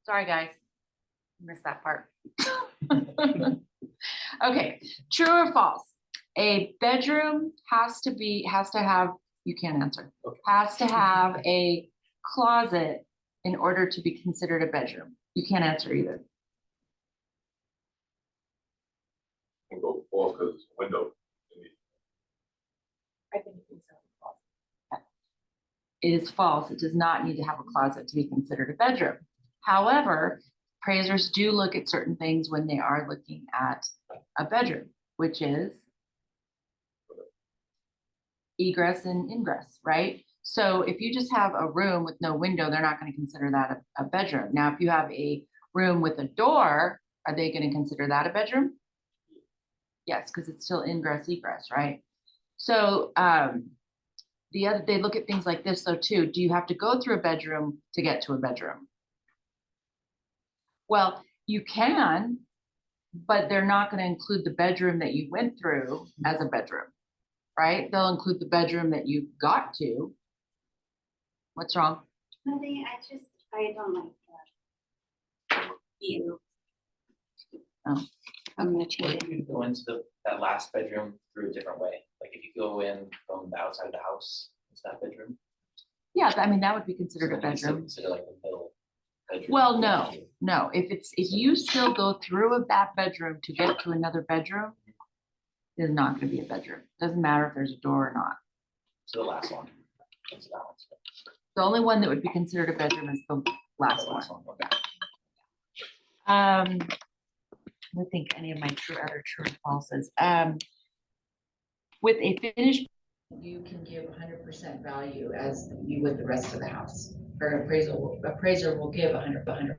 Sorry, guys. Missed that part. Okay, true or false? A bedroom has to have, you can't answer, Okay. has to have a closet in order to be considered a bedroom. You can't answer either. Can go false because it's a window. I think it's false. It is false. It does not need to have a closet to be considered a bedroom. However, appraisers do look at certain things when they are looking at a bedroom, which is egress and ingress, right? So if you just have a room with no window, they're not going to consider that a bedroom. Now, if you have a room with a door, are they going to consider that a bedroom? Yes, because it's still ingress, egress, right? So they look at things like this though too. Do you have to go through a bedroom to get to a bedroom? Well, you can, but they're not going to include the bedroom that you went through as a bedroom, right? They'll include the bedroom that you got to. What's wrong? Nothing, I don't like that view. Oh. I'm gonna What change if it. you go into that last bedroom through a different way? Like if you go in from the outside of the house, it's that bedroom? Yeah, I mean, that would be considered a So then you still bedroom. consider like the middle bedroom. Well, no. If you still go through that bedroom to get to another bedroom, it's not going to be a bedroom. Doesn't matter if there's a door or not. So the last one. That's that one. The only one that would be considered a bedroom is the last The one. last one, okay. I don't think any of my other true or falses. With a finished, you can give 100% value as you would the rest of the house. Or appraiser will give 100.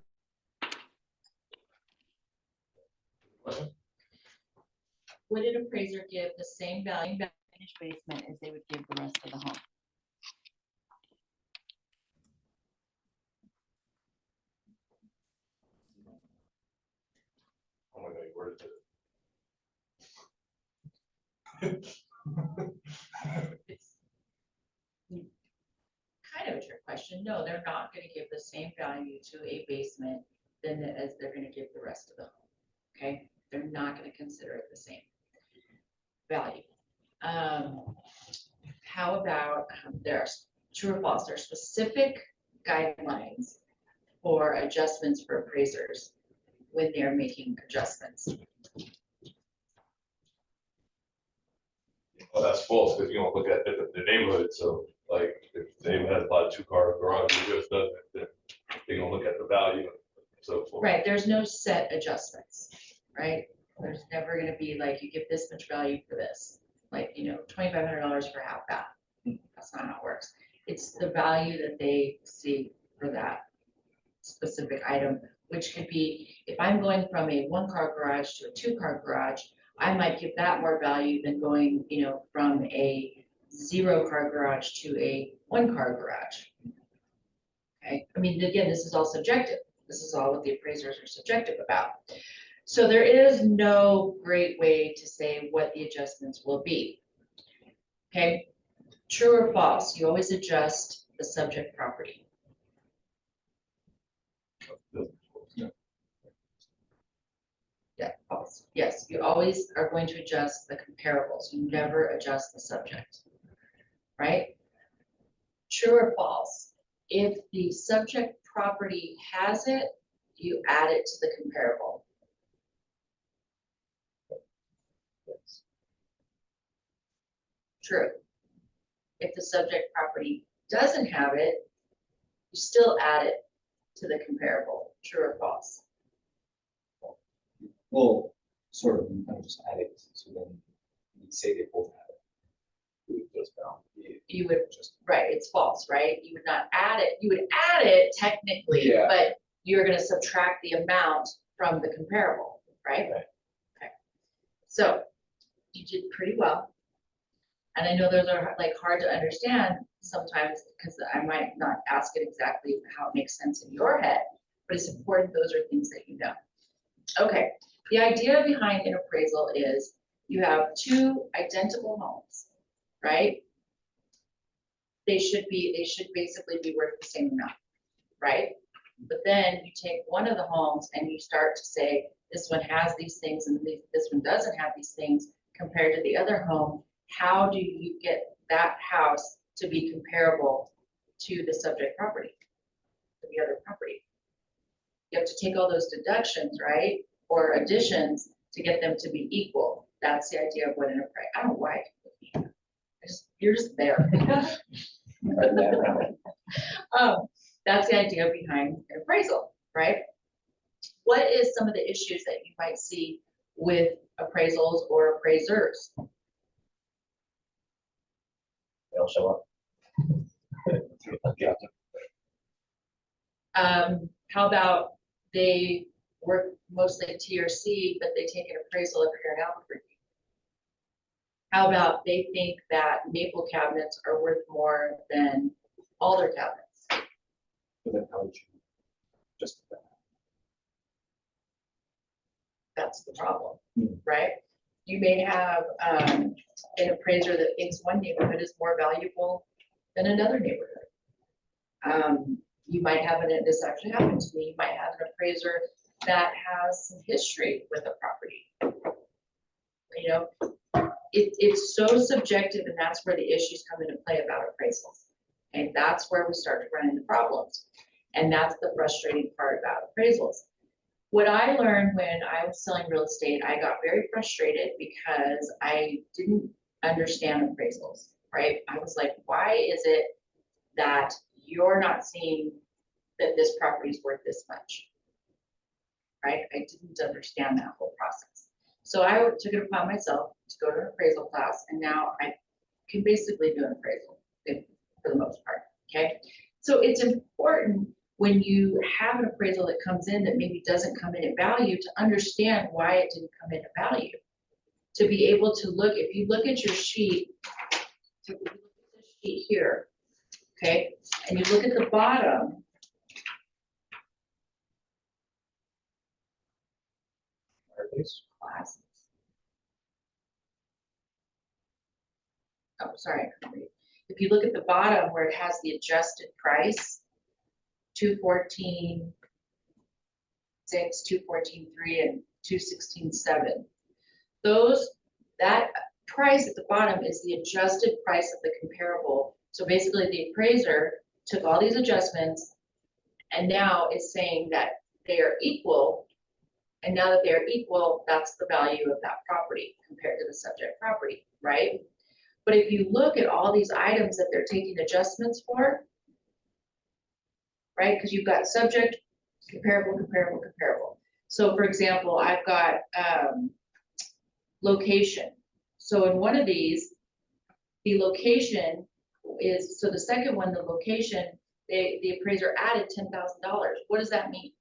Would an appraiser give the same value in finished basement as they would give the rest of the home? Oh my God, where is it? It's kind of a trick question. No, they're not going to give the same value to a basement as they're going to give the rest of the home. Okay, they're not going to consider it the same value. How about there's true or false? There are specific guidelines for adjustments for appraisers when they're making adjustments. Well, that's false because you don't look at the neighborhood. So, like, if the neighborhood has a lot of two-car garages, just doesn't, then they don't look at the value and so forth. Right, there's no set adjustments, right? There's never gonna be like, you give this much value for this, like, $2,500 for half bath. That's not how it works. It's the value that they see for that specific item, which could be, if I'm going from a 1-car garage to a 2-car garage, I might give that more value than going, from a 0-car garage to a 1-car garage. Okay, I mean, again, this is all subjective. This is all what the appraisers are subjective about. So there is no great way to say what the adjustments will be. Okay, true or false, you always adjust the subject property. Yeah, false. Yes, you always are going to adjust the comparables. You never adjust the subject, right? True or false, if the subject property has it, you add it to the comparable. Yes. True. If the subject property doesn't have it, you still add it to the comparable. True or false? Well, sort of, you kind of just add it, so then you'd say they both have it. We would just found. You would just, right, it's false, right? You would not add it. You would add it technically, Yeah. but you're going to subtract the amount from the comparable, right? Right. Okay. So you did pretty well. And I know those are like hard to understand sometimes because I might not ask it exactly how it makes sense in your head, but it's important. Those are things that you know. Okay. The idea behind an appraisal is you have 2 identical homes, right? They should basically be worth the same amount, right? But then you take one of the homes and you start to say, this one has these things and this one doesn't have these things compared to the other home. How do you get that house to be comparable to the subject property, to the other property? You have to take all those deductions, right? Or additions to get them to be equal. That's the idea of what an appraisal. I don't know why. You're just there. That's the idea behind an appraisal, right? What is some of the issues that you might see with appraisals or appraisers? They don't show up. How about they work mostly TRC, but they take an appraisal every year in Albuquerque? How about they think that maple cabinets are worth more than alder cabinets? But then how would you just That's the problem, Hmm. right? You may have an appraiser that thinks one neighborhood is more valuable than another neighborhood. You might have this actually happened to me, you might have an appraiser that has some history with a property. You know, it's so subjective, and that's where the issues come into play about appraisals. And that's where we start to run into problems. And that's the frustrating part about appraisals. What I learned when I was selling real estate, I got very frustrated because I didn't understand appraisals, right? I was like, why is it that you're not seeing that this property is worth this much? Right? I didn't understand that whole process. So I took it upon myself to go to an appraisal class, and now I can basically do an appraisal for the most part, okay? So it's important when you have an appraisal that comes in that maybe doesn't come in at value to understand why it didn't come in at value. To be able to look, if you look at your sheet, take a look at this sheet here, okay? And you look at the bottom, class. Oh, sorry, I couldn't read. If you look at the bottom where it has the adjusted price, 214.6, 214.3, and 216.7. That price at the bottom is the adjusted price of the comparable. So basically the appraiser took all these adjustments and now is saying that they are equal. And now that they are equal, that's the value of that property compared to the subject property, right? But if you look at all these items that they're taking adjustments for, right? Because you've got subject, comparable, comparable, comparable. So for example, I've got location. So in one of these, the location is, so the second one, the location, the appraiser added $10,000. What does that mean?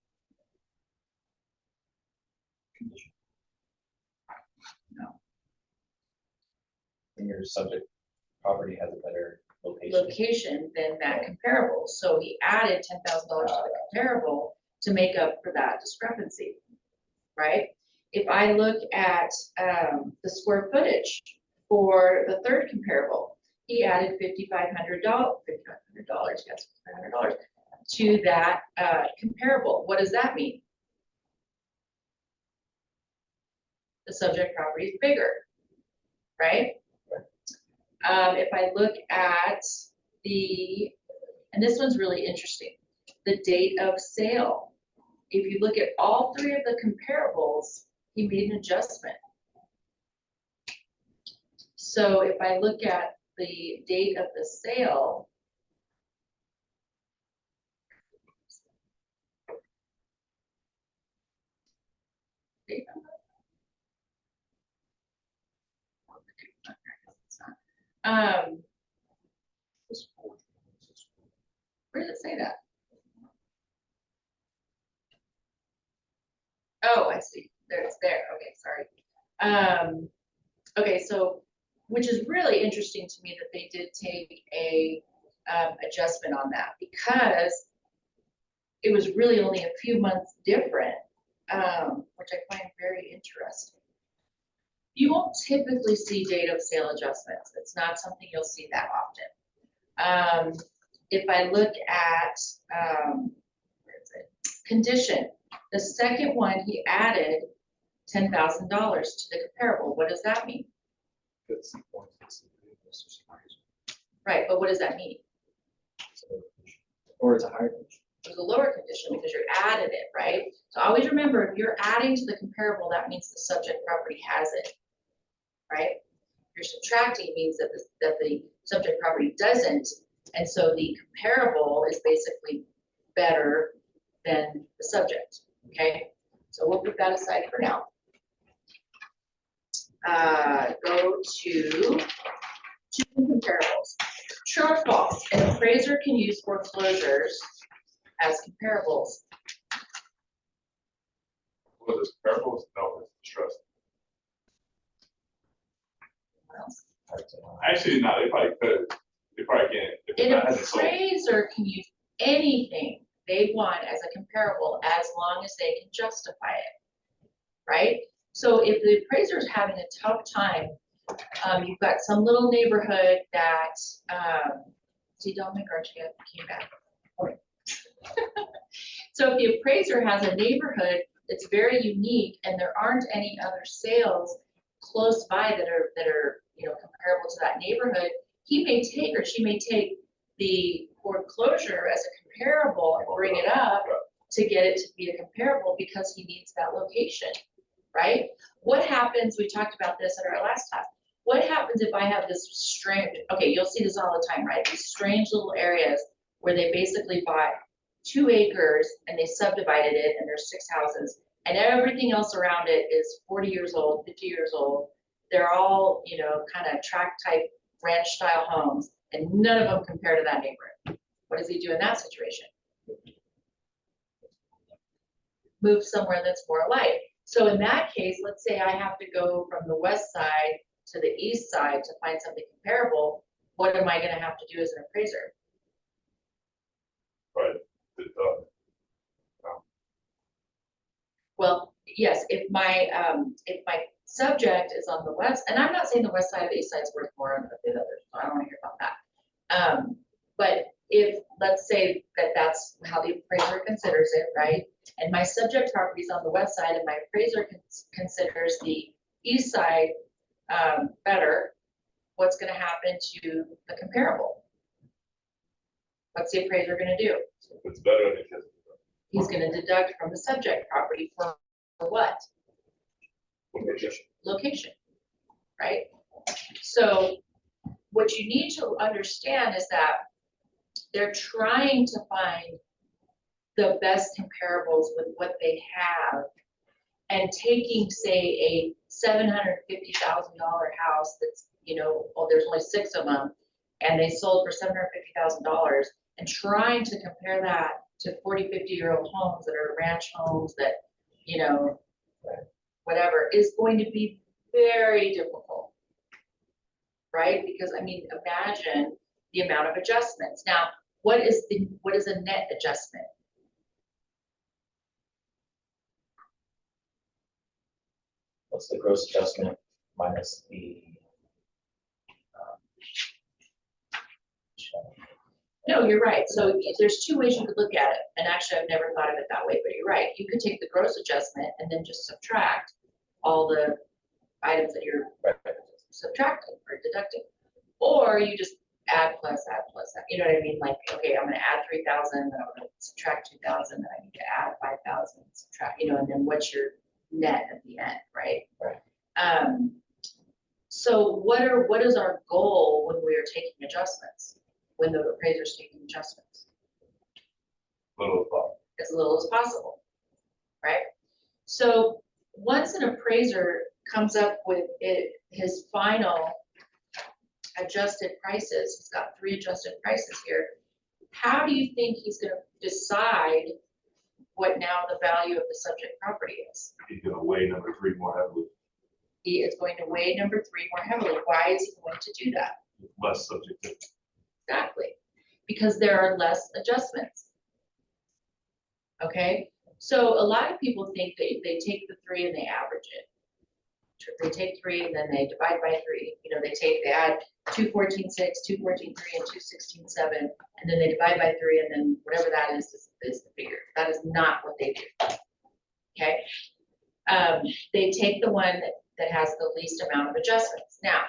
No. And your subject property has a better location. Location than that comparable. So he added $10,000 to the comparable to make up for that discrepancy, right? If I look at the square footage for the third comparable, he added $5,500, yes, $500 to that comparable. What does that mean? The subject property is bigger, right? If I look at and this one's really interesting, the date of sale. If you look at all three of the comparables, he made an adjustment. So if I look at the date of the sale, where does it say that? Oh, I see. There, it's there. Okay, sorry. Okay, so, which is really interesting to me that they did take a adjustment on that, because it was really only a few months different, which I find very interesting. You won't typically see date of sale adjustments. It's not something you'll see that often. If I look at, where is it? condition. The second one, he added $10,000 to the comparable. What does that mean? That's the point. Right, but what does that mean? Or it's a higher condition. It was a lower condition because you're added it, right? So always remember, if you're adding to the comparable, that means the subject property has it, right? If you're subtracting means that the subject property doesn't, and so the comparable is basically better than the subject, okay? So we'll put that aside for now. Go to two comparables. True or false, an appraiser can use foreclosures as comparables. What is comparables? No, it's trust. What else? Actually, no, they probably could. They probably can't. If it's An not- hasn't sold. appraiser can use anything they want as a comparable as long as they can justify it, right? So if the appraiser is having a tough time, you've got some little neighborhood that, see, Dominic Archie came back. Okay. So if the appraiser has a neighborhood that's very unique and there aren't any other sales close by that are comparable to that neighborhood, he may take or she may take the foreclosure as a comparable and bring it up to get it to be a comparable because he needs that location, right? What happens, we talked about this at our last class, what happens if I have this strange, okay, you'll see this all the time, right? These strange little areas where they basically bought 2 acres and they subdivided it and there's 6 houses and everything else around it is 40 years old, 50 years old. They're all, kind of tract type ranch style homes and none of them compare to that neighborhood. What does he do in that situation? Move somewhere that's more alike. So in that case, let's say I have to go from the west side to the east side to find something comparable. What am I gonna have to do as an appraiser? Right. Well, yes, if my subject is on the west, and I'm not saying the west side or the east side is worth more than the others, so I don't wanna hear about that. But if, let's say that that's how the appraiser considers it, right? And my subject property is on the west side and my appraiser considers the east side better, what's gonna happen to the comparable? What's the appraiser gonna do? It's better than it is. He's gonna deduct from the subject property for what? Location, right? So what you need to understand is that they're trying to find the best comparables with what they have and taking, say, a $750,000 house that's, there's only 6 of them and they sold for $750,000 and trying to compare that to 40, 50-year-old homes that are ranch homes that, whatever, is going to be very difficult, right? Because imagine the amount of adjustments. Now, what is a net adjustment? What's the gross adjustment minus the? No, you're right. So there's 2 ways you could look at it. And actually, I've never thought of it that way, but you're right. You could take the gross adjustment and then just subtract all the items that you're subtracting or deducting. Or you just add plus, you know what I mean? Like, okay, I'm gonna add 3,000, then I'm gonna subtract 2,000, then I need to add 5,000, subtract, and then what's your net at the end, right? Right. So what is our goal when we are taking adjustments? When the appraiser's taking adjustments? Little thought. As little as possible, right? So once an appraiser comes up with his final adjusted prices, he's got 3 adjusted prices here, how do you think he's gonna decide what now the value of the subject property is? He's gonna weigh number 3 more heavily, He is going to weigh number 3 more heavily. Why is he going to do that? less subjective. Exactly, because there are less adjustments. Okay, so a lot of people think they take the 3 and they average it. they take 3 and then they divide by 3, you know, they add 214.6, 214.3, and 216.7, and then they divide by 3, and then whatever that is the figure. That is not what they do. Okay? They take the one that has the least amount of adjustments. Now,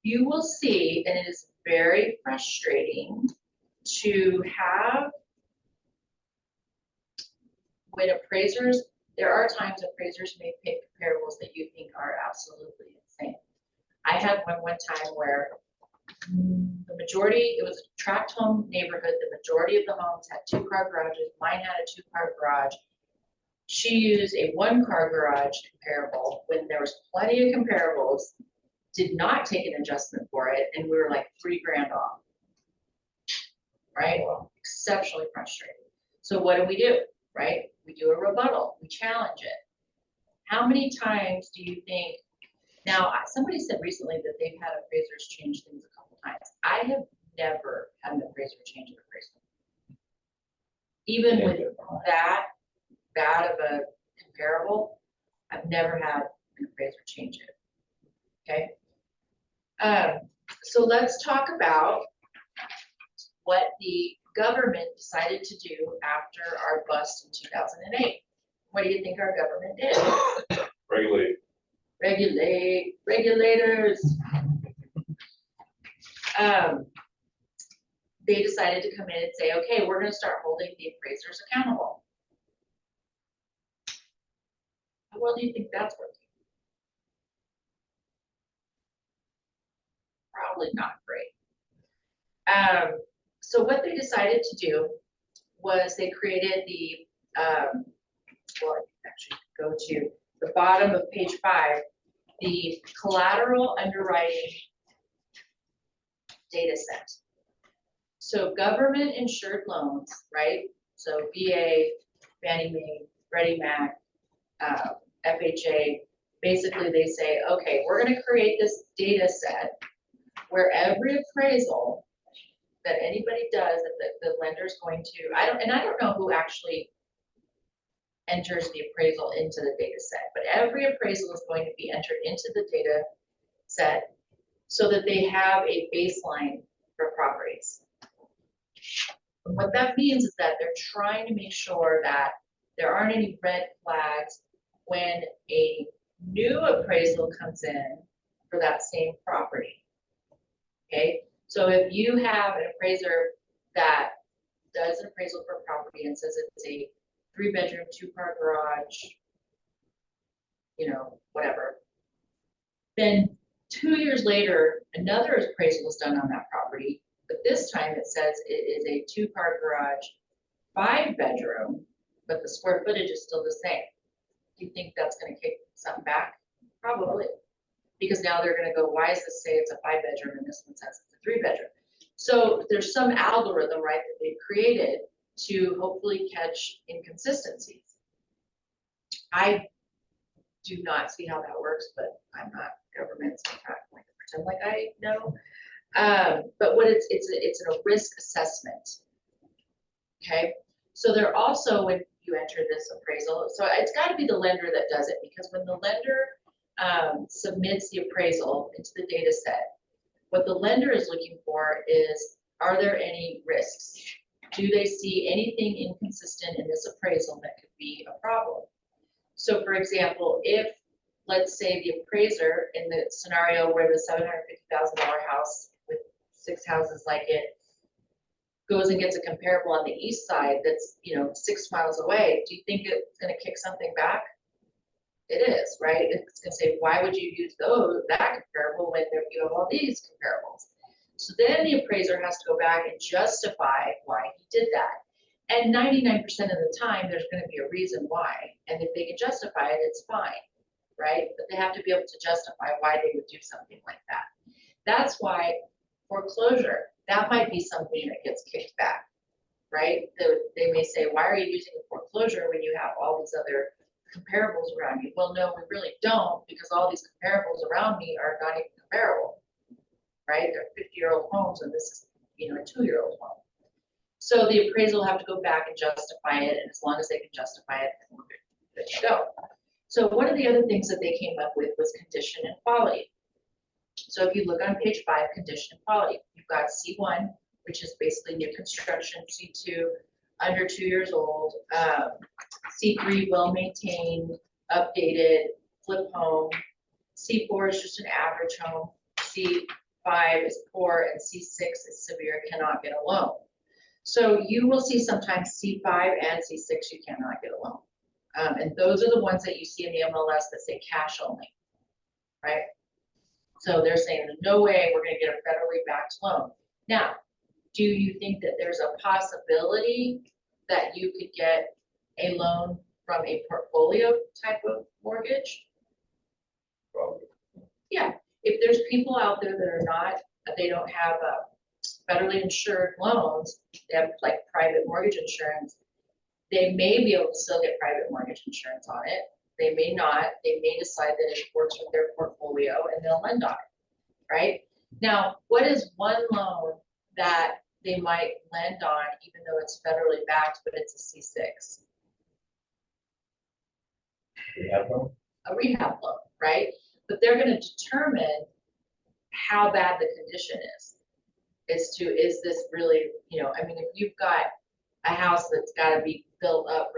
you will see, and it is very frustrating to have, when appraisers, there are times appraisers may pick comparables that you think are absolutely insane. I had one time where the majority, it was a tract home neighborhood, the majority of the homes had 2-car garages, mine had a 2-car garage. She used a 1-car garage comparable when there was plenty of comparables, did not take an adjustment for it, and we were like $3,000 off. Right? Exceptionally frustrating. So what do? Right? We do a rebuttal, we challenge it. How many times do you think, now somebody said recently that they've had appraisers change things a couple times. I have never had an appraiser change an appraisal. Even with that bad of a comparable, I've never had an appraiser change it. Okay. So let's talk about what the government decided to do after our bust in 2008. What do you think our government did? Regulators. They decided to come in and say, okay, we're going to start holding the appraisers accountable. How well do you think that's working? Probably not great. So what they decided to do was they created the, well, I can actually go to the bottom of page 5, the collateral underwriting data set. So government insured loans, right? So VA, Fannie Mae, Freddie Mac, FHA, basically they say, okay, we're going to create this data set where every appraisal that anybody does, that the lender's going to, I don't know who actually enters the appraisal into the data set, but every appraisal is going to be entered into the data set so that they have a baseline for properties. And what that means is that they're trying to make sure that there aren't any red flags when a new appraisal comes in for that same property. Okay, so if you have an appraiser that does an appraisal for a property and says it's a 3-bedroom, 2-car garage, you know, whatever, then 2 years later, another appraisal is done on that property, but this time it says it is a 2-car garage, 5-bedroom, but the square footage is still the same. Do you think that's going to kick something back? Probably. Because now they're going to go, why does this say it's a 5-bedroom and this one says it's a 3-bedroom? So there's some algorithm, right, that they've created to hopefully catch inconsistencies. I do not see how that works, but I'm not government, so I'm not going to pretend like I know. But what it's a risk assessment. Okay, so they're also, when you enter this appraisal, so it's got to be the lender that does it, because when the lender submits the appraisal into the data set, what the lender is looking for is, are there any risks? Do they see anything inconsistent in this appraisal that could be a problem? So for example, if, let's say the appraiser in the scenario where the $750,000 house with 6 houses like it goes and gets a comparable on the east side that's, you know, 6 miles away, do you think it's going to kick something back? It is, right? It's going to say, why would you use that comparable when you have all these comparables? So then the appraiser has to go back and justify why he did that. And 99% of the time, there's going to be a reason why. And if they can justify it, it's fine, right? But they have to be able to justify why they would do something like that. That's why foreclosure, that might be something that gets kicked back, right? They may say, why are you using a foreclosure when you have all these other comparables around you? Well, no, we really don't, because all these comparables around me are not even comparable, right? They're 50-year-old homes, and this is, you know, a 2-year-old home. So the appraisal will have to go back and justify it, and as long as they can justify it, then we're good to go. So one of the other things that they came up with was condition and quality. So if you look on page 5, condition and quality, you've got C1, which is basically new construction, C2, under 2 years old, C3, well-maintained, updated, flip home, C4 is just an average home, C5 is poor, and C6 is severe, cannot get a loan. So you will see sometimes C5 and C6, you cannot get a loan. And those are the ones that you see in the MLS that say cash only, right? So they're saying there's no way we're gonna get a federally backed loan. Now, do you think that there's a possibility that you could get a loan from a portfolio type of mortgage? Probably. Yeah, if there's people out there that are not, they don't have federally insured loans, they have like private mortgage insurance, they may be able to still get private mortgage insurance on it. They may not, they may decide that it works with their portfolio and they'll lend on it, right? Now, what is one loan that they might lend on even though it's federally backed, but it's a C6? We have them. A rehab loan, right? But they're gonna determine how bad the condition is. Is this really, I mean, if you've got a house that's gotta be built up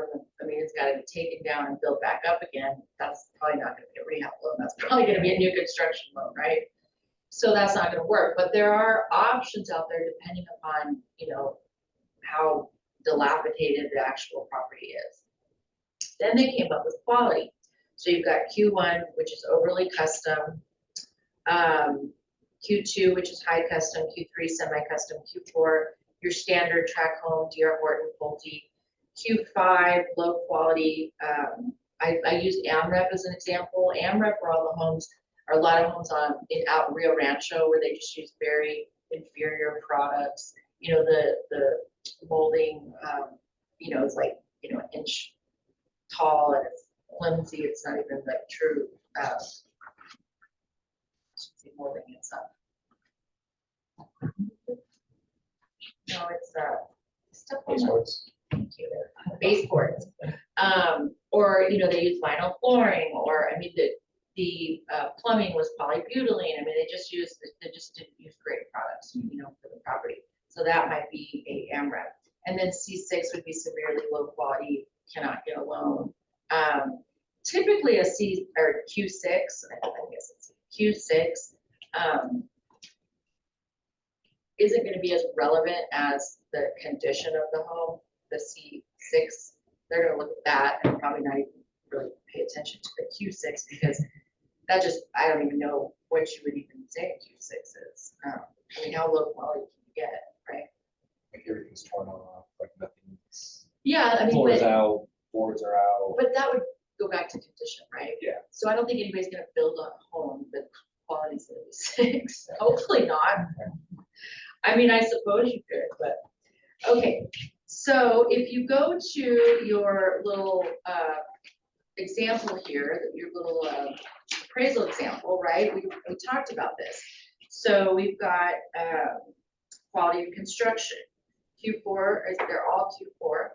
it's gotta be taken down and built back up again, that's probably not gonna be a rehab loan, that's probably gonna be a new construction loan, right? So that's not gonna work, but there are options out there depending upon, how dilapidated the actual property is. Then they came up with quality. So you've got Q1, which is overly custom, Q2, which is high custom, Q3, semi-custom, Q4, your standard track home, D.R. Horton, Pulte, Q5, low quality. I used AMREP as an example. AMREP are all the homes, are a lot of homes out in Rio Rancho where they just use very inferior products. The molding, it's like, an inch tall and it's flimsy. It's not even like true. Molding itself. No, it's stuff on Baseboards. Thank you. Baseboards. Or they use vinyl flooring, or the plumbing was polybutylene. They just didn't use great products, for the property. So that might be a AMREP. And then C6 would be severely low quality, cannot get a loan. Typically a C or Q6, I guess it's Q6, isn't going to be as relevant as the condition of the home. The C6, they're going to look at that and probably not even really pay attention to the Q6 because that I don't even know what you would even say a Q6 is. How low quality can you get, right? Like everything's torn off, like nothing's. Yeah, Floors out, boards are out. but that would go back to condition, right? Yeah. So I don't think anybody's going to build a home that quality's going to be 6. Hopefully not. I suppose you could, but okay. So if you go to your little example here, your little appraisal example, right? We talked about this. So we've got quality of construction. Q4, they're all Q4.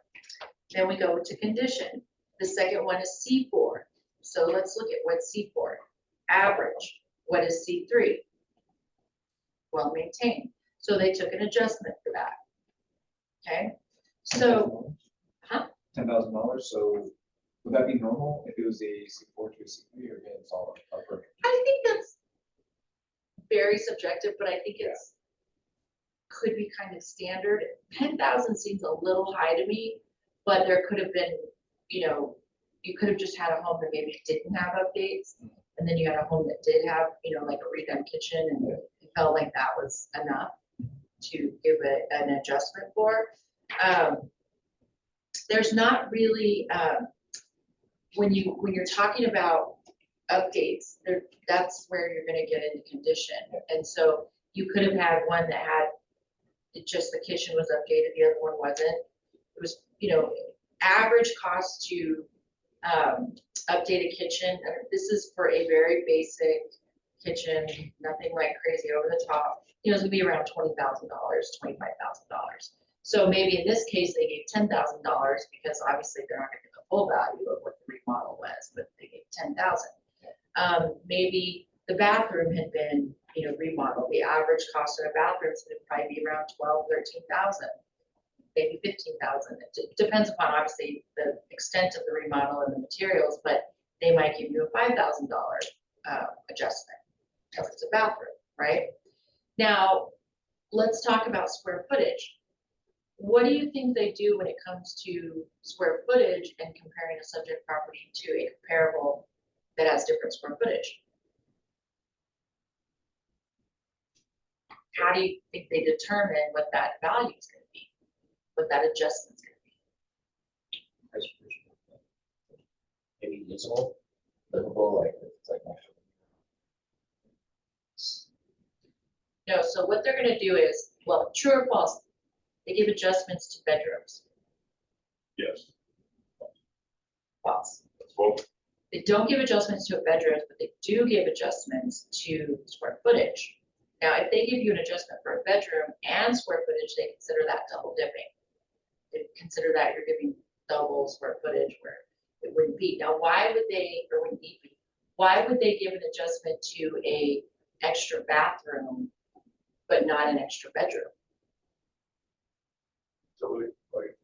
Then we go to condition. The second one is C4. So let's look at what's C4. Average. What is C3? Well maintained. So they took an adjustment for that. Okay. So, huh? $10,000. So would that be normal if it was a C4 to a C3 or again it's all upper? I think that's very subjective, but I think it's could be kind of standard. 10,000 seems a little high to me, but there could have been, you could have just had a home that maybe didn't have updates, and then you had a home that did have, like a redone kitchen, and it felt like that was enough to give it an adjustment for. There's not really, when you're talking about updates, that's where you're going to get into condition. And so you could have had one that had just the kitchen was updated, the other one wasn't. It was, average cost to update a kitchen. This is for a very basic kitchen, nothing like crazy over the top. It's gonna be around $20,000, $25,000. So maybe in this case they gave $10,000 because obviously they're not gonna go full value of what the remodel was, but they gave 10,000. Maybe the bathroom had been, remodeled. The average cost of a bathroom is gonna probably be around 12, 13,000, maybe 15,000. It depends upon obviously the extent of the remodel and the materials, but they might give you a $5,000 adjustment because it's a bathroom, right? Now, let's talk about square footage. What do you think they do when it comes to square footage and comparing a subject property to a comparable that has different square footage? How do you think they determine what that value is going to be, what that adjustment's going to be? Maybe usable, livable, like, it's like. No, so what they're going to do is, well, true or false, they give adjustments to bedrooms. Yes, False. that's both. They don't give adjustments to bedrooms, but they do give adjustments to square footage. Now, if they give you an adjustment for a bedroom and square footage, they consider that double dipping. They consider that you're giving double square footage where it wouldn't be. Now, why would they, or wouldn't need be, why would they give an adjustment to a extra bathroom, but not an extra bedroom? So like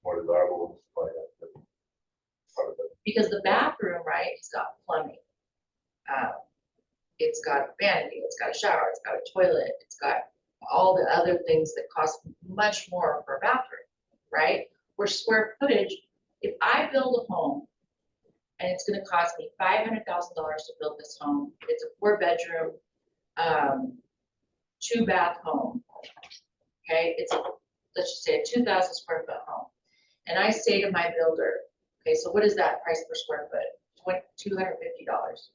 more desirable, like that. Part of it. Because the bathroom, right, it's got plumbing. It's got a vanity, it's got a shower, it's got a toilet, it's got all the other things that cost much more for a bathroom, right? Where square footage, if I build a home and it's gonna cost me $500,000 to build this home, it's a 4-bedroom, 2-bath home, okay? It's a, let's just say a 2,000 square foot home. And I say to my builder, okay, so what is that price per square foot? $250.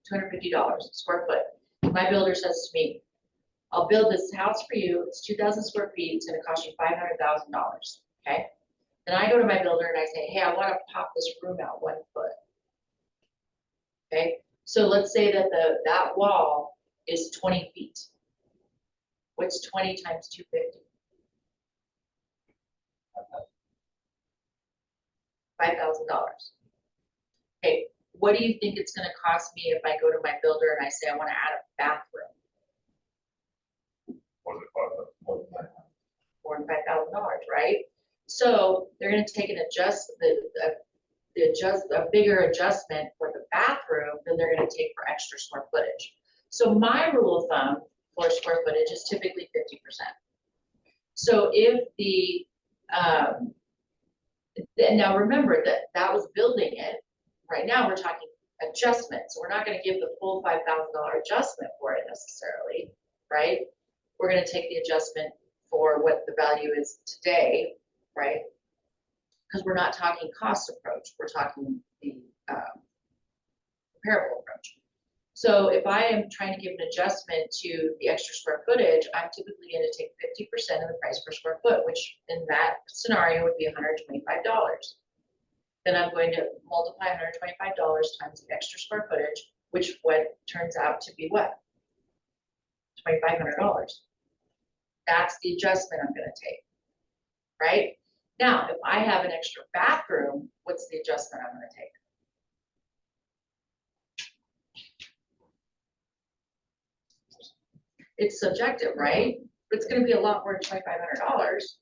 $250 square foot. My builder says to me, I'll build this house for you. It's 2,000 square feet. It's going to cost you $500,000. Okay. Then I go to my builder and I say, hey, I want to pop this room out 1 foot. Okay. So let's say that that wall is 20 feet. What's 20 times 250? $5,000. Okay. What do you think it's going to cost me if I go to my builder and I say I want to add a bathroom? More than that. $4,000 and $5,000, right? So they're going to take an a bigger adjustment for the bathroom than they're going to take for extra square footage. So my rule of thumb for square footage is typically 50%. So if and now remember that was building it. Right now we're talking adjustments. So we're not going to give the full $5,000 adjustment for it necessarily, right? We're going to take the adjustment for what the value is today, right? Because we're not talking cost approach, we're talking the comparable approach. So if I am trying to give an adjustment to the extra square footage, I'm typically going to take 50% of the price per square foot, which in that scenario would be $125. Then I'm going to multiply $125 times the extra square footage, which what turns out to be what? $2,500. That's the adjustment I'm going to take, right? Now, if I have an extra bathroom, what's the adjustment I'm going to take? It's subjective, right? It's going to be a lot more than $2,500,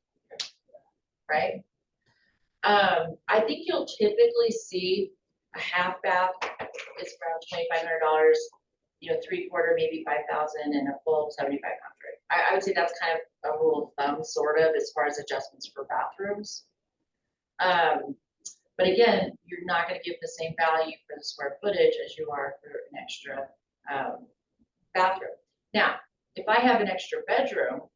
right? I think you'll typically see a half bath is around $2,500, 3/4 maybe 5,000, and a full 7,500. I would say that's kind of a rule of thumb, sort of, as far as adjustments for bathrooms. But again, you're not going to give the same value for the square footage as you are for an extra bathroom. Now, if I have an extra bedroom,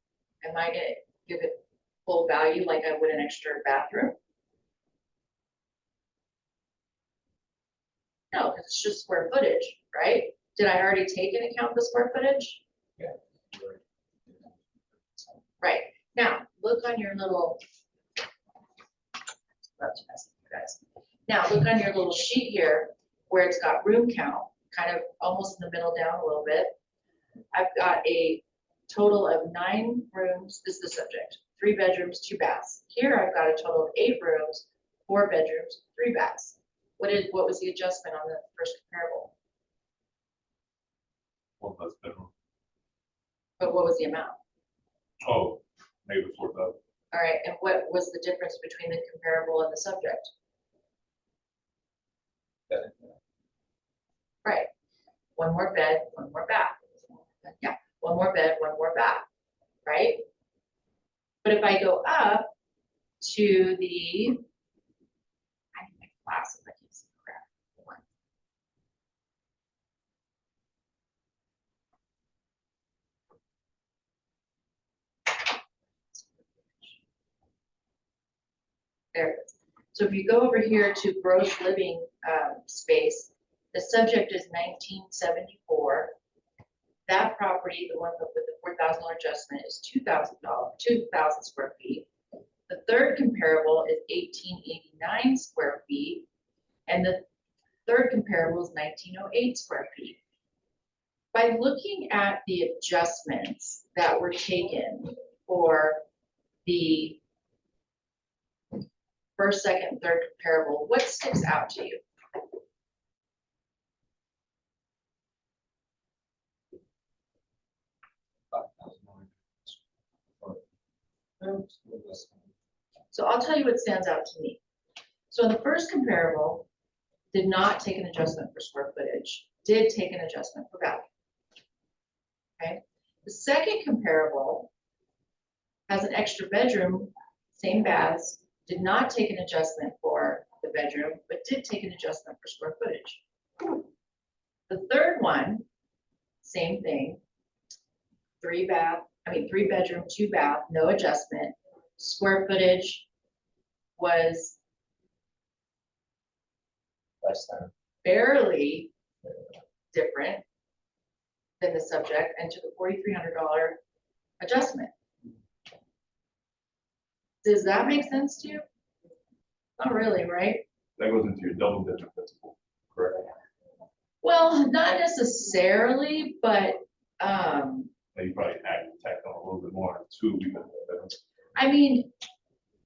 am I going to give it full value like I would an extra bathroom? No, because it's just square footage, right? Did I already take into account the square footage? Yeah. Right. Now, look on your little, now look on your little sheet here where it's got room count, kind of almost in the middle down a little bit. I've got a total of 9 rooms, this is the subject, 3 bedrooms, 2 baths. Here I've got a total of 8 rooms, 4 bedrooms, 3 baths. What was the adjustment on the first comparable? One less bedroom. But what was the amount? Oh, maybe 4,000. All right, and what was the difference between the comparable and the subject? That- Right, 1 more bed, 1 more bath. Yeah, 1 more bed, 1 more bath, right? But if I go up to the, I need my glasses, I can't see crap. Hold on. There it is. So if you go over here to gross living space, the subject is 1974. That property, the one with the $4,000 adjustment, is $2,000 square feet. The third comparable is 1889 square feet, and the third comparable is 1908 square feet. By looking at the adjustments that were taken for the first, second, third comparable, what sticks out to you? So I'll tell you what stands out to me. So in the first comparable, did not take an adjustment for square footage, did take an adjustment for value. Okay, the second comparable has an extra bedroom, same baths, did not take an adjustment for the bedroom, but did take an adjustment for square footage. The third one, same thing, 3 bedroom, 2 bath, no adjustment. Square footage was Less than. barely different than the subject and took a $4,300 adjustment. Does that make sense to you? Not really, right? That goes into your double digit principle, correct? Well, not necessarily, but Like you probably tacked on a little bit more too, because of that. I mean,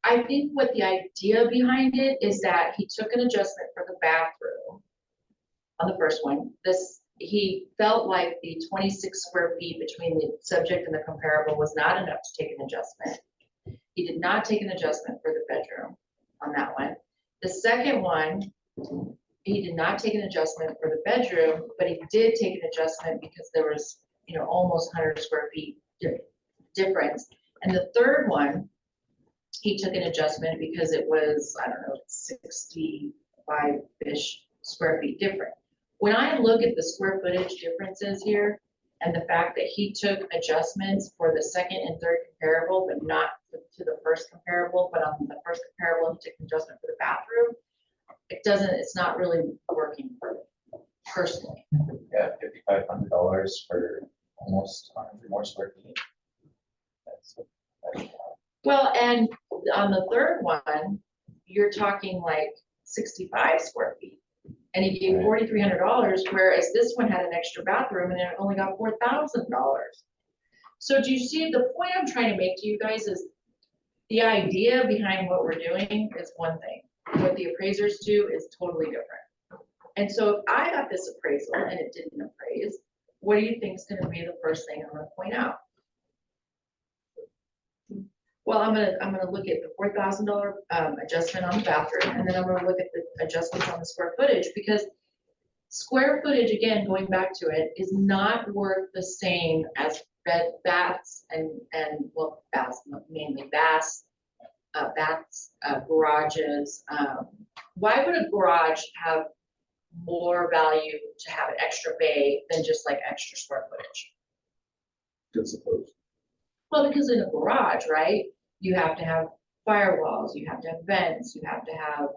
I think what the idea behind it is that he took an adjustment for the bathroom on the first one. He felt like the 26 square feet between the subject and the comparable was not enough to take an adjustment. He did not take an adjustment for the bedroom on that one. The second one, he did not take an adjustment for the bedroom, but he did take an adjustment because there was, almost 100 square feet difference. And the third one, he took an adjustment because it was, I don't know, 65-ish square feet different. When I look at the square footage differences here, and the fact that he took adjustments for the second and third comparable, but not to the first comparable, but on the first comparable, he took an adjustment for the bathroom, it's not really working for me, personally. Yeah, $5,500 for almost 100 more square feet. That's- Well, and on the third one, you're talking like 65 square feet. And he gave Right. $4,300, whereas this one had an extra bathroom and it only got $4,000. So do you see, the point I'm trying to make to you guys is the idea behind what we're doing is one thing. What the appraisers do is totally different. And so if I got this appraisal and it didn't appraise, what do you think is gonna be the first thing I'm gonna point out? Well, I'm gonna look at the $4,000 adjustment on the bathroom, and then I'm gonna look at the adjustments on the square footage, because square footage, again, going back to it, is not worth the same as baths and well, baths, mainly baths, garages. Why would a garage have more value to have an extra bay than just like extra square footage? Good suppose. Well, because in a garage, right, you have to have firewalls, you have to have vents, you have to have,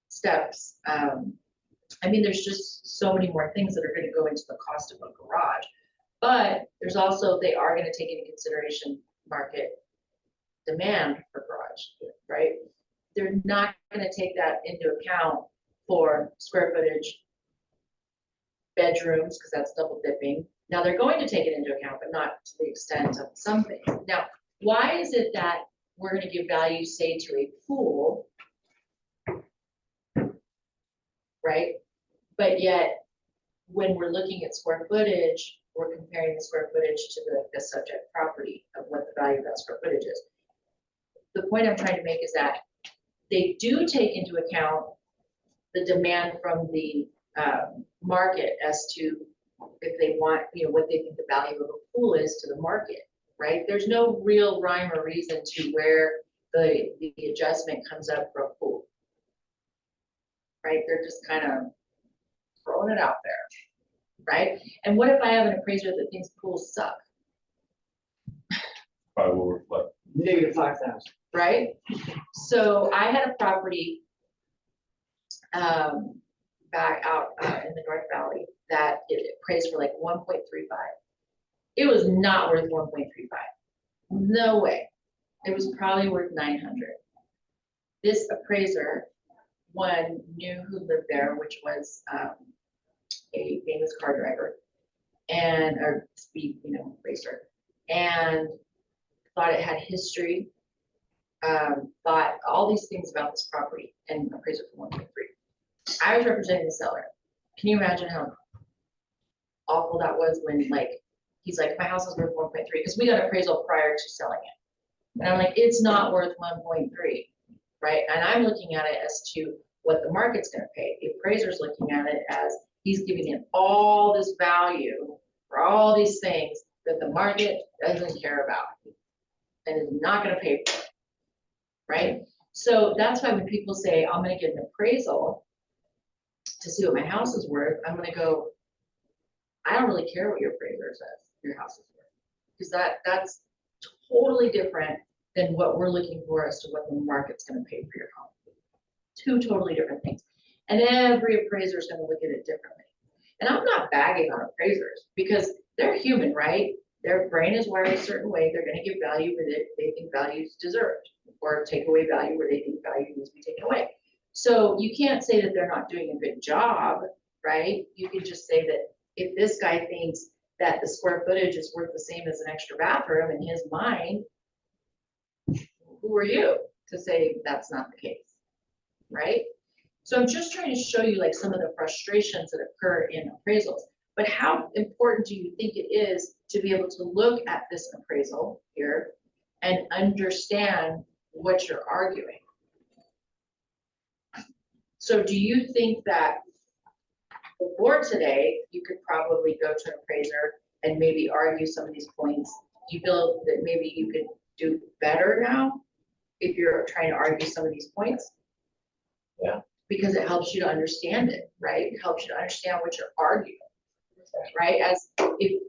steps. I mean, there's just so many more things that are gonna go into the cost of a garage. But there's also, they are gonna take into consideration market demand for garage, right? They're not gonna take that into account for square footage bedrooms, because that's double dipping. Now, they're going to take it into account, but not to the extent of some things. Now, why is it that we're gonna give value, say, to a pool, right? But yet, when we're looking at square footage, we're comparing the square footage to the subject property of what the value of that square footage is. The point I'm trying to make is that they do take into account the demand from the market as to if they want, what they think the value of a pool is to the market, right? There's no real rhyme or reason to where the adjustment comes up for a pool, right? They're just kind of throwing it out there, right? And what if I have an appraiser that thinks pools suck, Probably will reflect. -5,000. right? So I had a property back out in the North Valley that it appraised for like 1.35. It was not worth 1.35. No way. It was probably worth 900. This appraiser, one, knew who lived there, which was a famous car driver and or speed, racer, and thought it had history, thought all these things about this property and appraised it for 1.3. I was representing the seller. Can you imagine how awful that was when he's like, my house is worth 1.3, because we got appraisal prior to selling it. And I'm like, it's not worth 1.3, right? And I'm looking at it as to what the market's gonna pay. The appraiser's looking at it as he's giving it all this value for all these things that the market doesn't care about and is not gonna pay for, right? So that's why when people say, I'm gonna get an appraisal to see what my house is worth, I'm gonna go, I don't really care what your appraiser says your house is worth. Because that's totally different than what we're looking for as to what the market's gonna pay for your home. Two totally different things. And every appraiser is gonna look at it differently. And I'm not bagging on appraisers because they're human, right? Their brain is wired a certain way. They're gonna give value where they think value is deserved, or take away value where they think value needs to be taken away. So you can't say that they're not doing a good job, right? You can just say that if this guy thinks that the square footage is worth the same as an extra bathroom in his mind, who are you to say that's not the case, right? So I'm just trying to show you some of the frustrations that occur in appraisals. But how important do you think it is to be able to look at this appraisal here and understand what you're arguing? So do you think that before today, you could probably go to an appraiser and maybe argue some of these points? Do you feel that maybe you could do better now if you're trying to argue some of these points? Yeah. Because it helps you to understand it, right? It helps you to understand what you're arguing, right? As if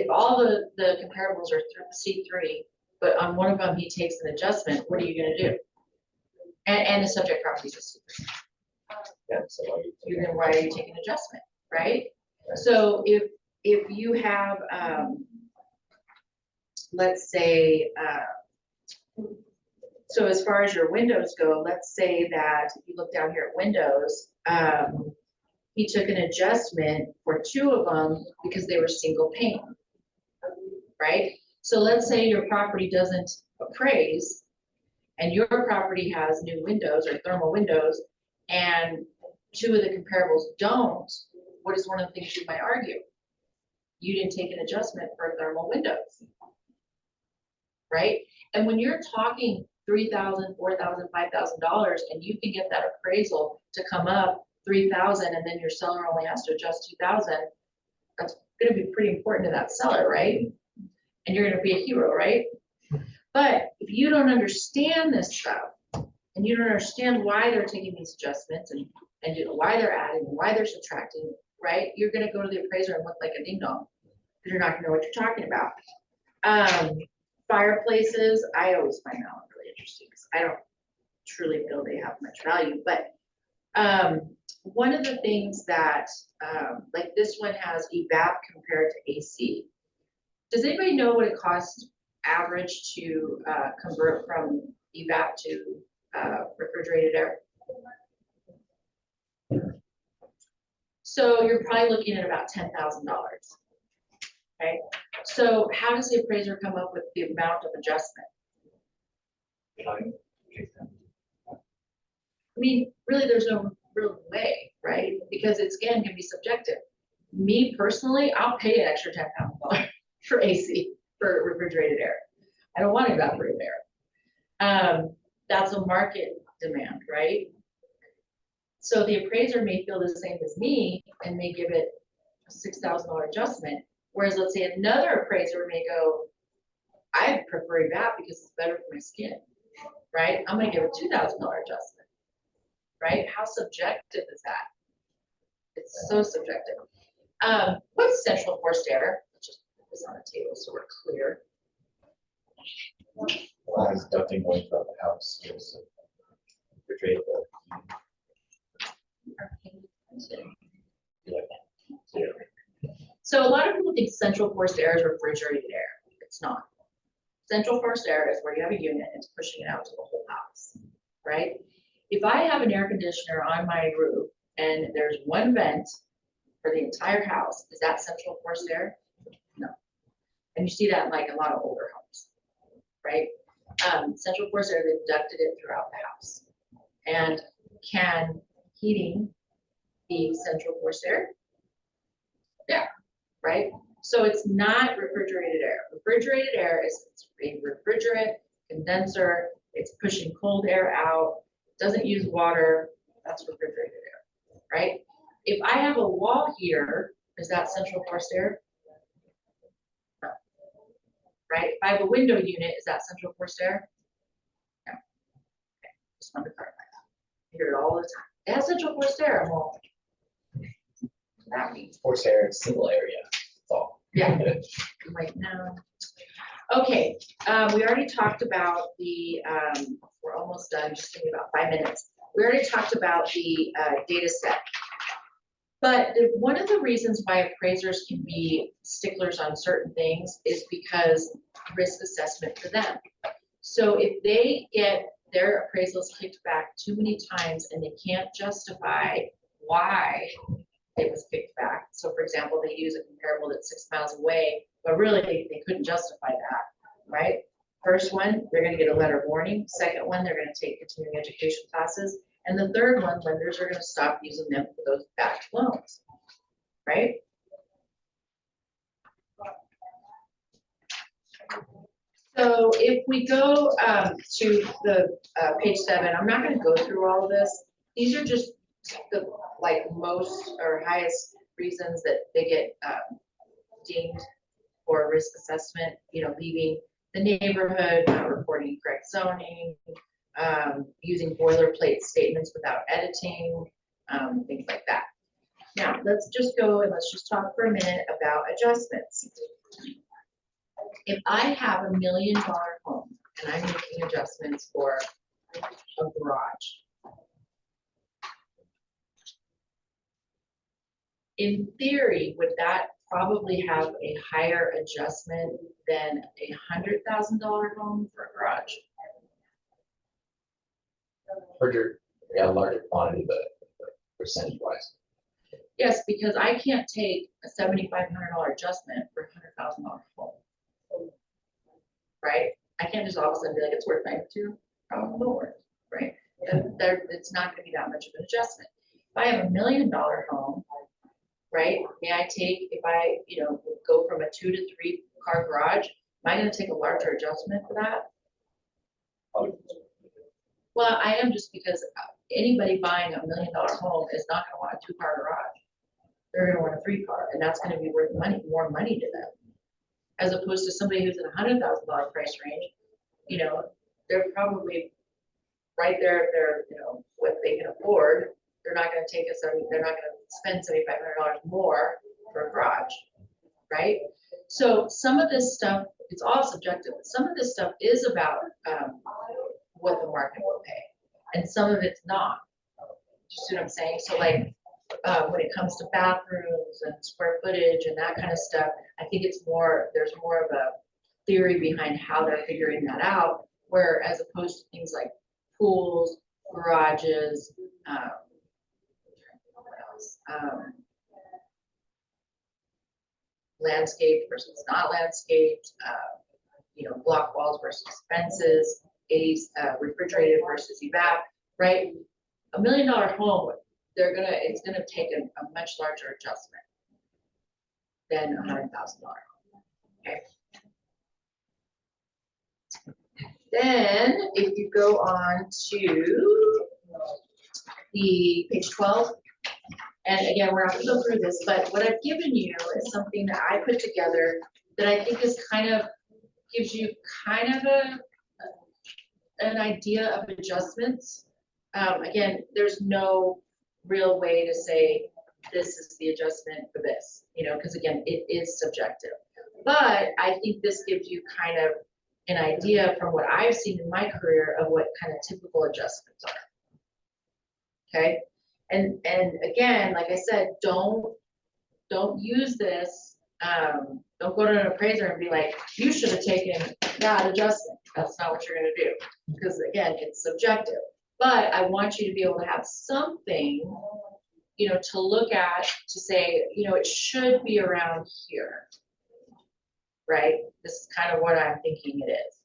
all the comparables are C3, but on one of them he takes an adjustment, what are you gonna do? And the subject property is C3. Yeah, so Why are you taking adjustment, right? So if you have, let's say, so as far as your windows go, let's say that if you look down here at windows, he took an adjustment for 2 of them because they were single pane, right? So let's say your property doesn't appraise and your property has new windows or thermal windows and 2 of the comparables don't. What is one of the things you might argue? You didn't take an adjustment for thermal windows, right? And when you're talking $3,000, $4,000, $5,000, and you can get that appraisal to come up $3,000, and then your seller only has to adjust $2,000, that's going to be pretty important to that seller, right? And you're going to be a hero, right? But if you don't understand this stuff, and you don't understand why they're taking these adjustments, and why they're adding, and why they're subtracting, right? You're going to go to the appraiser and look like a ding dong because you're not going to know what you're talking about. Fireplaces, I always find that one really interesting because I don't truly feel they have much value. But one of the things that, like this one has evap compared to AC. Does anybody know what it costs average to convert from evap to refrigerated air? So you're probably looking at about $10,000. Okay, so how does the appraiser come up with the amount of adjustment? I mean, really, there's no real way, right? Because it's, again, gonna be subjective. Me personally, I'll pay an extra $10,000 for AC, for refrigerated air. I don't want evaporated air. That's a market demand, right? So the appraiser may feel the same as me and may give it a $6,000 adjustment. Whereas let's say another appraiser may go, I prefer evap because it's better for my skin, right? I'm gonna give a $2,000 adjustment, right? How subjective is that? It's so subjective. What's central forced air? Let's just put this on the table so we're clear. Well, there's nothing going throughout the house. There's a refrigerator. Yeah. So a lot of people think central forced air is refrigerated air. It's not. Central forced air is where you have a unit and it's pushing it out to the whole house, right? If I have an air conditioner on my roof and there's one vent for the entire house, is that central forced air? No. And you see that in like a lot of older homes, right? Central forced air, they've ducted it throughout the house. And can heating be central forced air? Yeah, right? So it's not refrigerated air. Refrigerated air is a refrigerant condenser. It's pushing cold air out, doesn't use water. That's refrigerated air, right? If I have a wall heater, is that central forced air? No. Right? If I have a window unit, is that central forced air? No. Okay. Just wanted to clarify that. I hear it all the time. It has central forced air. I'm all, that means. Forced air, single area. That's all. Yeah. I'm like, no. Okay, we already talked about the, we're almost done, just thinking about 5 minutes. We already talked about the data set. But one of the reasons why appraisers can be sticklers on certain things is because risk assessment for them. So if they get their appraisals kicked back too many times and they can't justify why it was kicked back. So for example, they use a comparable that's 6 miles away, but really they couldn't justify that, right? First one, they're gonna get a letter of warning. Second one, they're gonna take continuing education classes. And the third one, lenders are gonna stop using them for those backed loans, right? So if we go to the page 7, I'm not gonna go through all of this. These are just the like most or highest reasons that they get deemed for risk assessment, you know, leaving the neighborhood, not reporting correct zoning, using boilerplate statements without editing, things like that. Now, let's just go and let's just talk for a minute about adjustments. If I have $1 million home and I'm making adjustments for a garage, in theory, would that probably have a higher adjustment than a $100,000 home for a garage? Larger quantity, but percentage wise. Yes, because I can't take a $7,500 adjustment for a $100,000 home. Right? I can't just all of a sudden be like, it's worth 92, probably lower, right? It's not gonna be that much of an adjustment. If I have $1 million home, right? May I take, if I, you know, go from a 2 to 3 car garage, am I gonna take a larger adjustment for that? Well, I am, just because anybody buying $1 million home is not gonna want a 2-car garage. They're gonna want a 3-car, and that's gonna be worth more money to them. As opposed to somebody who's in a $100,000 price range, you know, they're probably right there, they're, you know, what they can afford. They're not gonna take they're not gonna spend $7,500 more for a garage, right? So some of this stuff, it's all subjective. Some of this stuff is about what the market will pay, and some of it's not. You see what I'm saying? So like, when it comes to bathrooms and square footage and that kind of stuff, I think it's more, there's more of a theory behind how they're figuring that out, where as opposed to things like pools, garages, what else? landscaped versus not landscaped, block walls versus fences, refrigerated versus evap, right? $1 million home, it's gonna take a much larger adjustment than $100,000. Okay. Then if you go on to the page 12, and again, we're not gonna go through this, but what I've given you is something that I put together that I think is gives you kind of an idea of adjustments. Again, there's no real way to say this is the adjustment for this, because again, it is subjective. But I think this gives you kind of an idea from what I've seen in my career of what kind of typical adjustments are. Okay, and again, like I said, don't use this. Don't go to an appraiser and be like, you should have taken that adjustment. That's not what you're gonna do, because again, it's subjective. But I want you to be able to have something, to look at, to say, it should be around here, right? This is kind of what I'm thinking it is.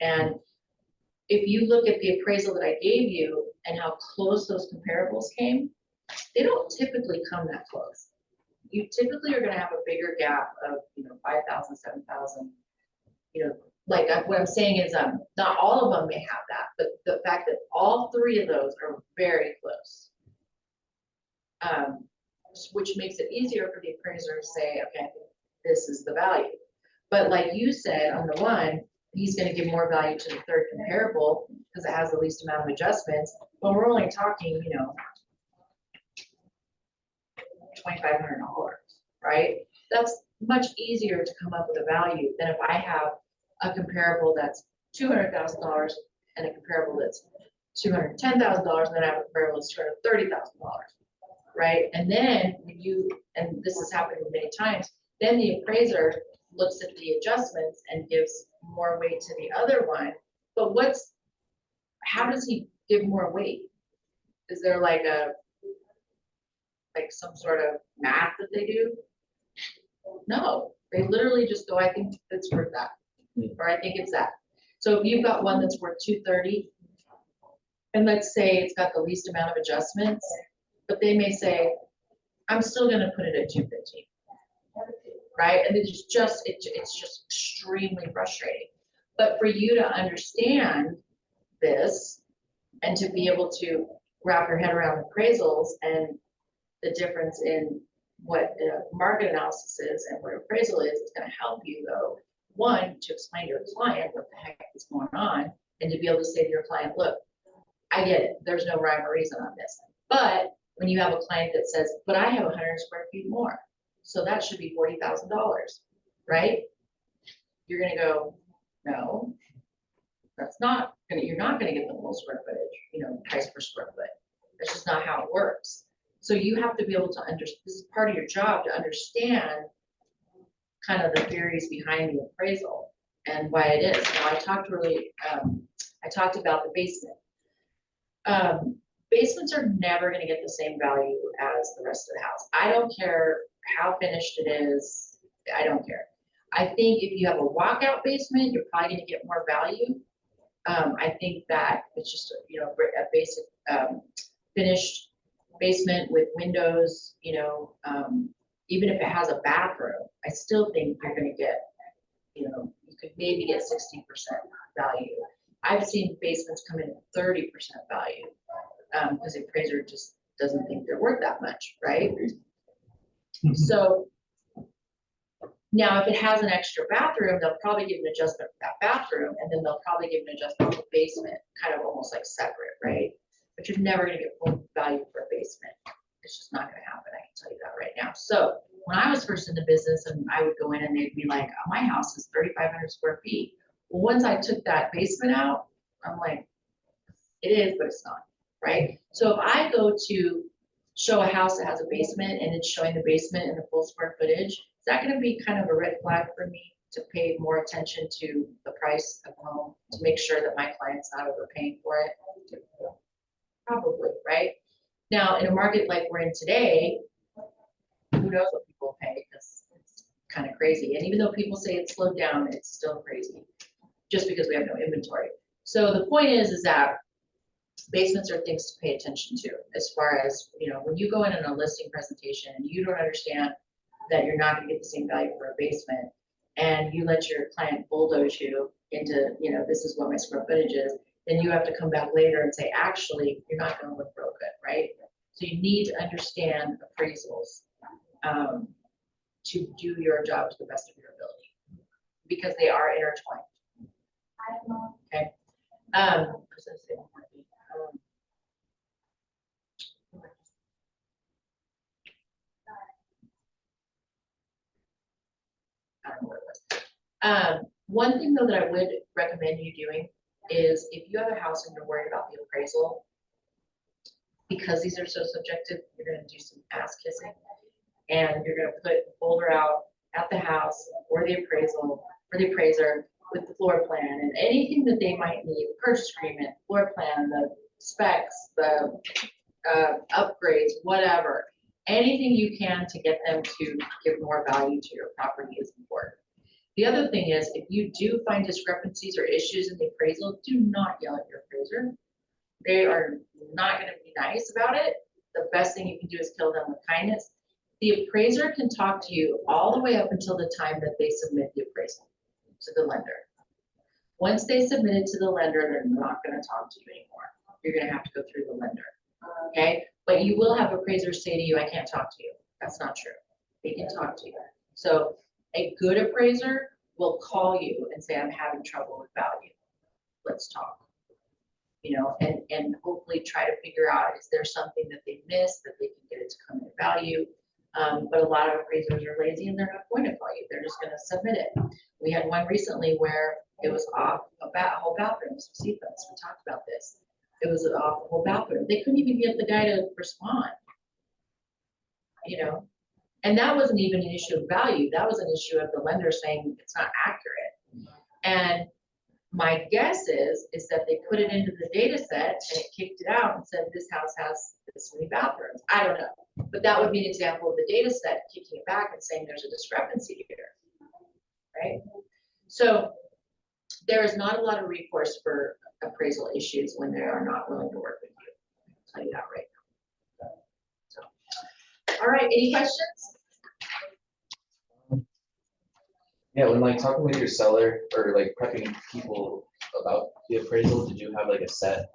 And if you look at the appraisal that I gave you and how close those comparables came, they don't typically come that close. You typically are gonna have a bigger gap of, 5,000, 7,000, like what I'm saying is, not all of them may have that, but the fact that all three of those are very close, which makes it easier for the appraiser to say, okay, this is the value. But like you said, on the one, he's gonna give more value to the third comparable because it has the least amount of adjustments, but we're only talking, $2,500, right? That's much easier to come up with a value than if I have a comparable that's $200,000 and a comparable that's $210,000, and then I have a comparable that's $230,000, right? And then and this has happened many times, then the appraiser looks at the adjustments and gives more weight to the other one. But how does he give more weight? Is there like some sort of math that they do? No, they literally just go, I think it's worth that, or I think it's that. So if you've got one that's worth 230, and let's say it's got the least amount of adjustments, but they may say, I'm still gonna put it at 215, right? And it's just extremely frustrating. But for you to understand this and to be able to wrap your head around appraisals and the difference in what market analysis is and what appraisal is, it's going to help you, though, one, to explain to your client what the heck is going on, and to be able to say to your client, look, I get it, there's no rhyme or reason on this. But when you have a client that says, but I have 100 square feet more, so that should be $40,000, right? You're going to go, no, that's not going to, you're not going to get the full square footage, price per square foot. That's just not how it works. So you have to be able to understand, this is part of your job, to understand kind of the theories behind the appraisal and why it is. Now, I talked about the basement. Basements are never going to get the same value as the rest of the house. I don't care how finished it is. I don't care. I think if you have a walkout basement, you're probably going to get more value. I think that it's just, a basic finished basement with windows, even if it has a bathroom, I still think you're going to get, you could maybe get 60% value. I've seen basements come in at 30% value because the appraiser just doesn't think they're worth that much, right? So now if it has an extra bathroom, they'll probably give an adjustment for that bathroom, and then they'll probably give an adjustment for the basement, kind of almost like separate, right? But you're never going to get full value for a basement. It's just not going to happen. I can tell you that right now. So when I was first in the business, and I would go in and they'd be like, oh, my house is 3,500 square feet. Well, once I took that basement out, I'm like, it is, but it's not, right? So if I go to show a house that has a basement and it's showing the basement and the full square footage, is that going to be kind of a red flag for me to pay more attention to the price of the home to make sure that my client's not overpaying for it? Probably, right? Now, in a market like we're in today, who knows what people pay, because it's kind of crazy. And even though people say it's slowed down, it's still crazy, just because we have no inventory. So the point is that basements are things to pay attention to, as far as, you know, when you go in on a listing presentation and you don't understand that you're not gonna get the same value for a basement, and you let your client bulldoze you into, you know, this is what my square footage is, then you have to come back later and say, actually, you're not gonna look real good, right? So you need to understand appraisals, to do your job to the best of your ability, because they are intertwined. Okay. I was gonna say one more thing. I don't know what it was. One thing though that I would recommend you doing is, if you have a house and you're worried about the appraisal, because these are so subjective, you're gonna do some ass kissing, and you're gonna put a folder out at the house or the appraisal, or the appraiser, with the floor plan and anything that they might need, purchase agreement, floor plan, the specs, the upgrades, whatever. Anything you can to get them to give more value to your property is important. The other thing is, if you do find discrepancies or issues in the appraisal, do not yell at your appraiser. They are not gonna be nice about it. The best thing you can do is kill them with kindness. The appraiser can talk to you all the way up until the time that they submit the appraisal to the lender. Once they submit it to the lender, they're not gonna talk to you anymore. You're gonna have to go through the lender, okay? But you will have appraisers say to you, I can't talk to you. That's not true. They can talk to you. So a good appraiser will call you and say, I'm having trouble with value. Let's talk. You know, and hopefully try to figure out, is there something that they missed that they can get it to come into value? But a lot of appraisers are lazy and they're not going to call you. They're just gonna submit it. We had one recently where it was off about a whole bathroom, some sequence. We talked about this. It was off the whole bathroom. They couldn't even get the guy to respond. You know, and that wasn't even an issue of value. That was an issue of the lender saying it's not accurate. And my guess is that they put it into the data set and it kicked it out and said, this house has this many bathrooms. I don't know, but that would be an example of the data set kicking it back and saying there's a discrepancy here, right? So there is not a lot of recourse for appraisal issues when they are not willing to work with you. I'll tell you that right now. So, all right, any questions? Yeah, when like talking with your seller or like prepping people about the appraisal, did you have like a set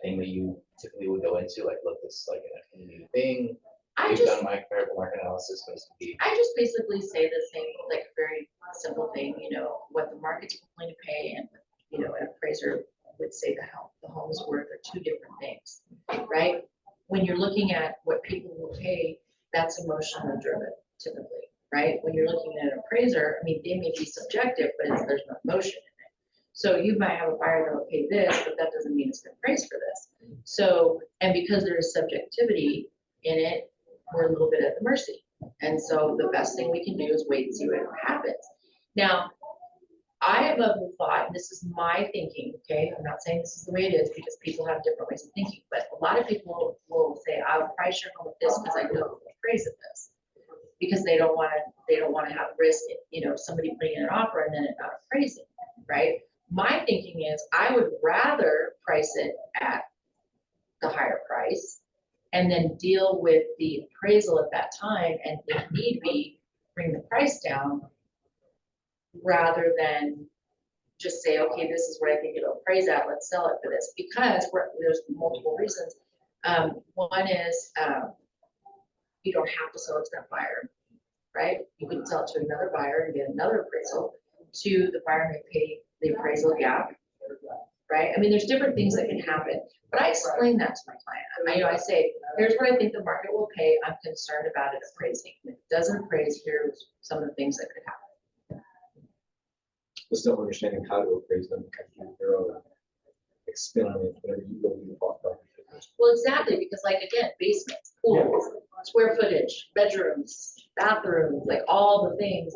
thing that you typically would go into? Like, look, this is like a new thing. I've done my comparable market analysis, but it's gonna be. I just basically say the same, like, very simple thing, you know, what the market's willing to pay and, you know, an appraiser would say the home is worth are two different things, right? When you're looking at what people will pay, that's emotionally driven typically, right? When you're looking at an appraiser, I mean, they may be subjective, but there's no emotion in it. So you might have a buyer that will pay this, but that doesn't mean it's been appraised for this. So, and because there is subjectivity in it, we're a little bit at the mercy. And so the best thing we can do is wait and see what happens. Now, I have a thought, and this is my thinking, okay? I'm not saying this is the way it is because people have different ways of thinking, but a lot of people will say, I'll price your home with this because I know the appraise of this. Because they don't want to have risk, you know, somebody putting in an offer and then it not appraising, right? My thinking is I would rather price it at the higher price and then deal with the appraisal at that time, and if need be, bring the price down, rather than just say, okay, this is what I think it'll appraise at, let's sell it for this, because there's multiple reasons. One is you don't have to sell it to that buyer, right? You can sell it to another buyer and get another appraisal. Two, the buyer may pay the appraisal gap, right? I mean, there's different things that can happen, but I explain that to my client. I say, here's what I think the market will pay. I'm concerned about it appraising. If it doesn't appraise, here's some of the things that could happen. But still understanding how to appraise them, kind of do their own spin on it, whatever you believe about. Well, exactly, because like, again, basements, pools, square footage, bedrooms, bathrooms, like all the things.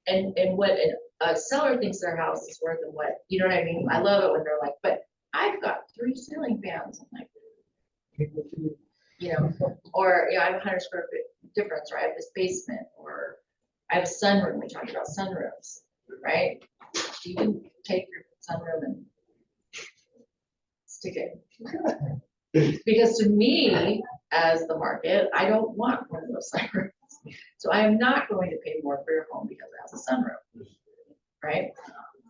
And what a seller thinks their house is worth and what, you know what I mean? I love it when they're like, but I've got 3 ceiling fans. I'm like, you know, or, I have 100 square feet. difference, or I have this basement, or I have a sunroom, we talked about sunrooms, right? You can take your sunroom and stick it. Because to me, as the market, I don't want one of those sunrooms. So I am not going to pay more for your home because it has a sunroof, right?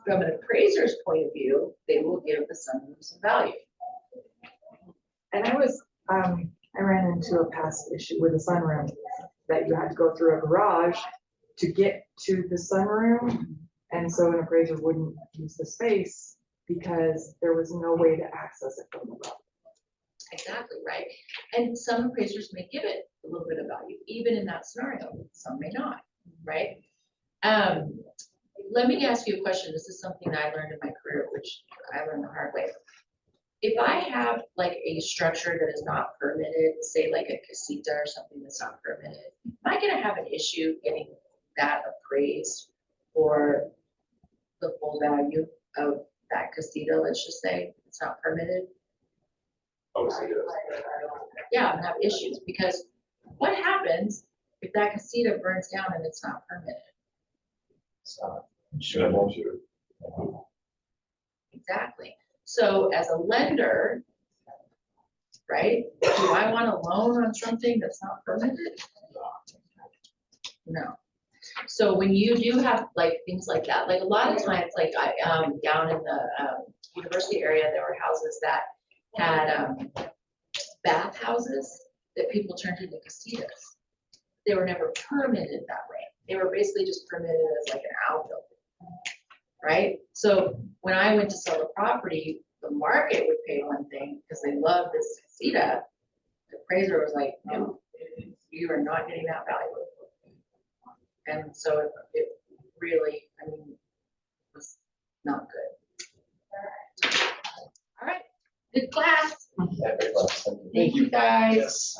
From an appraiser's point of view, they will give the sunroom some value. And I ran into a past issue with a sunroom, that you had to go through a garage to get to the sunroom. And so an appraiser wouldn't use the space because there was no way to access it from the road. Exactly, right? And some appraisers may give it a little bit of value, even in that scenario, some may not, right? Let me ask you a question. This is something that I learned in my career, which I learned the hard way. If I have like a structure that is not permitted, say like a casita or something that's not permitted, am I gonna have an issue getting that appraised for the full value of that casita, let's just say, it's not permitted? Obviously, yes. Yeah, I'm gonna have issues, because what happens if that casita burns down and it's not permitted? Sure, I'm sure. Exactly. So as a lender, right, do I want a loan on something that's not permitted? No. So when you do have like things like that, like a lot of times, like down in the university area, there were houses that had bath houses that people turned into casitas. They were never permitted that way. They were basically just permitted as like an outbuilding, right? So when I went to sell the property, the market would pay one thing because they love this casita. The appraiser was like, no, you are not getting that value. And so it really, I mean, was not good. All right, good class. Yeah, very well. Thank you guys.